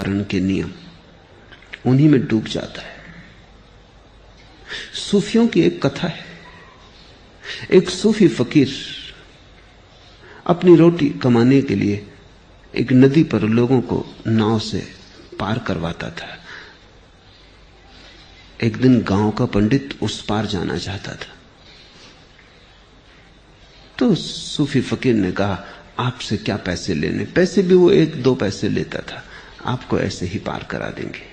धारण के नियम, उन्हीं में डूब जाता है। सूफियों की एक कथा है। एक सूफी फकीर अपनी रोटी कमाने के लिए एक नदी पर लोगों को नाव से पार करवाता था। एक दिन गांव का पंडित उस पार जाना चाहता था, तो सूफी फकीर ने कहा, आपसे क्या पैसे लेने? पैसे भी वो 1-2 पैसे लेता था, आपको ऐसे ही पार करा देंगे।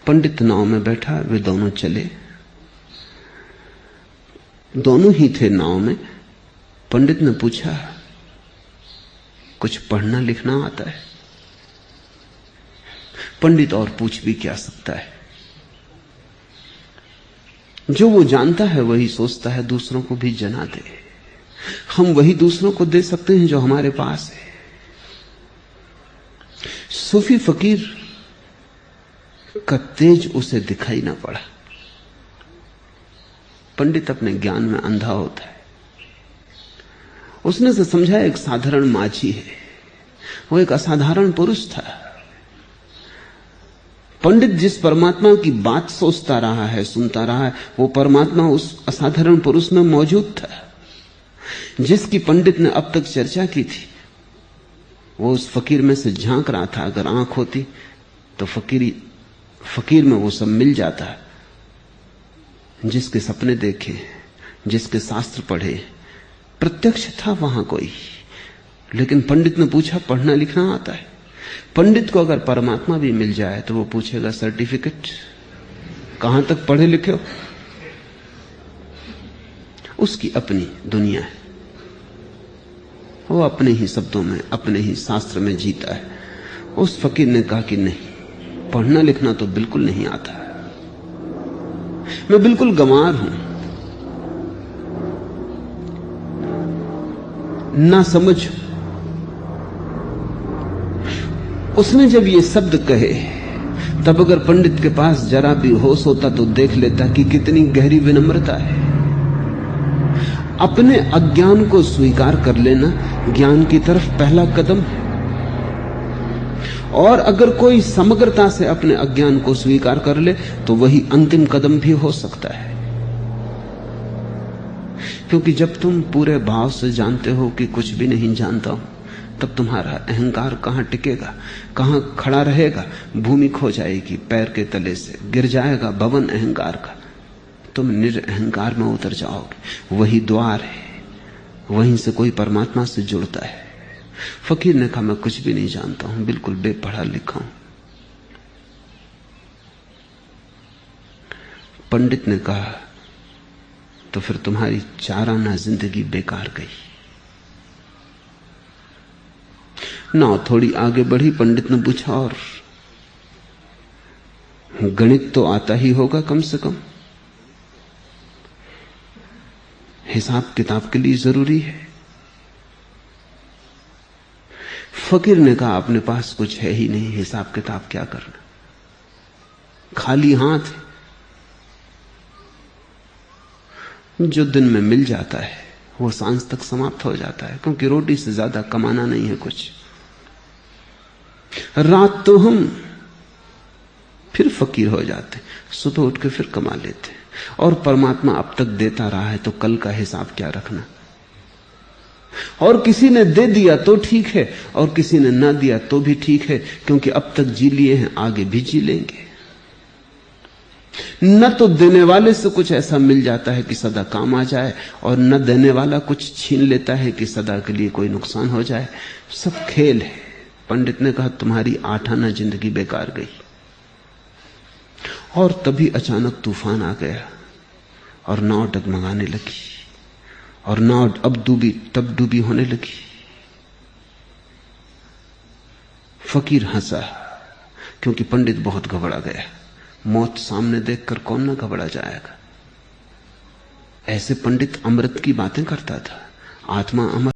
पंडित नाव में बैठा, वे दोनों चले। दोनों ही थे नाव में। पंडित ने पूछा, कुछ पढ़ना लिखना आता है? पंडित और पूछ भी क्या सकता है, जो वो जानता है वही सोचता है दूसरों को भी जना दे। हम वही दूसरों को दे सकते हैं जो हमारे पास है। सूफी फकीर का तेज उसे दिखाई ना पड़ा। पंडित अपने ज्ञान में अंधा होता है। उसने से समझा एक साधारण माझी है, वो एक असाधारण पुरुष था। पंडित जिस परमात्मा की बात सोचता रहा है, सुनता रहा है, वो परमात्मा उस असाधारण पुरुष में मौजूद था। जिसकी पंडित ने अब तक चर्चा की थी, वो उस फकीर में से झांक रहा था। अगर आंख होती तो फकीर में वो सब मिल जाता। जिसके सपने देखे, जिसके शास्त्र पढ़े, प्रत्यक्ष था वहां कोई। लेकिन पंडित ने पूछा, पढ़ना लिखना आता है? पंडित को अगर परमात्मा भी मिल जाए तो वो पूछेगा, सर्टिफिकेट कहां तक पढ़े लिखे हो? उसकी अपनी दुनिया है, वो अपने ही शब्दों में, अपने ही शास्त्र में जीता है। उस फकीर ने कहा कि नहीं, पढ़ना लिखना तो बिल्कुल नहीं आता, मैं बिल्कुल गंवार हूं, ना समझ। उसने जब ये शब्द कहे, तब अगर पंडित के पास जरा भी होश होता तो देख लेता कि कितनी गहरी विनम्रता है। अपने अज्ञान को स्वीकार कर लेना ज्ञान की तरफ पहला कदम है। और अगर कोई समग्रता से अपने अज्ञान को स्वीकार कर ले तो वही अंतिम कदम भी हो सकता है। क्योंकि जब तुम पूरे भाव से जानते हो कि कुछ भी नहीं जानता हूं, तब तुम्हारा अहंकार कहां टिकेगा, कहां खड़ा रहेगा? भूमि खो जाएगी, पैर के तले से गिर जाएगा भवन अहंकार का। तुम निरअहंकार में उतर जाओगे। वही द्वार है, वहीं से कोई परमात्मा से जुड़ता है। फकीर ने कहा, मैं कुछ भी नहीं जानता हूं, बिल्कुल बेपढ़ा लिखा हूं। पंडित ने कहा, तो फिर तुम्हारी चाराना जिंदगी बेकार गई। नाव थोड़ी आगे बढ़ी। पंडित ने पूछा, और गणित तो आता ही होगा कम से कम, हिसाब किताब के लिए जरूरी है। फकीर ने कहा, अपने पास कुछ है ही नहीं, हिसाब किताब क्या करना, खाली हाथ। जो दिन में मिल जाता है वो सांझ तक समाप्त हो जाता है, क्योंकि रोटी से ज्यादा कमाना नहीं है कुछ। रात तो हम फिर फकीर हो जाते, सुबह उठ के फिर कमा लेते। और परमात्मा अब तक देता रहा है तो कल का हिसाब क्या रखना। और किसी ने दे दिया तो ठीक है, और किसी ने ना दिया तो भी ठीक है, क्योंकि अब तक जी लिए हैं, आगे भी जी लेंगे। न तो देने वाले से कुछ ऐसा मिल जाता है कि सदा काम आ जाए, और न देने वाला कुछ छीन लेता है कि सदा के लिए कोई नुकसान हो जाए। सब खेल है। पंडित ने कहा, तुम्हारी 8 आना जिंदगी बेकार गई। और तभी अचानक तूफान आ गया और नाव डगमगाने लगी, और नाव अब डूबी तब डूबी होने लगी। फकीर हंसा, क्योंकि पंडित बहुत घबरा गया। मौत सामने देखकर कौन ना घबरा जाएगा। ऐसे पंडित अमृत की बातें करता था। आत्मा अमर